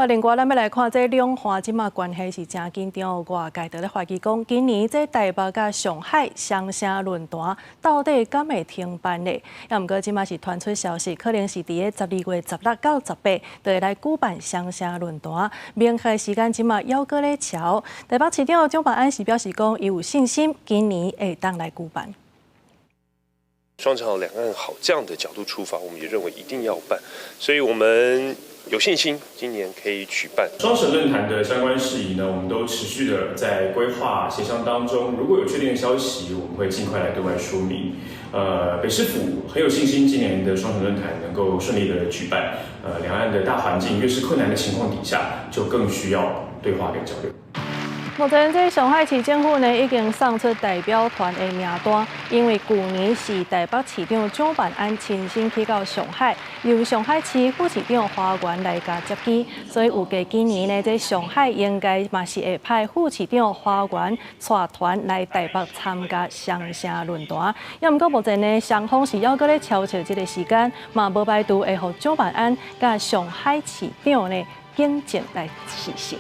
另外，咱要来看这两岸即马关系是真紧张，外界就咧怀疑讲，今年这台北甲上海双城论坛到底敢会停办呢？也毋过即马是传出消息，可能是伫个12月16到18，就会来举办双城论坛。明确时间即马犹搁咧瞧。台北市长蒋万安是表示讲，伊有信心今年会当来举办。双城好、两岸好这样的角度出发，我们也认为一定要办，所以我们有信心今年可以举办双城论坛的相关事宜呢，我们都持续的在规划协商当中。如果有确定的消息，我们会尽快来对外说明。北市府很有信心，今年的双城论坛能够顺利的举办。两岸的大环境越是困难的情况底下，就更需要对话跟交流。目前，这上海市政府呢已经送出代表团的名单，因为去年是台北市长蒋万安亲身去到上海，由上海市副市长花园来甲接见，所以预计今年呢，这上海应该嘛是会派副市长花园带团来台北参加双城论坛。要毋过目前呢，双方是犹搁咧敲笑这个时间，嘛无排除会互蒋万安甲上海市长呢竞争来实现。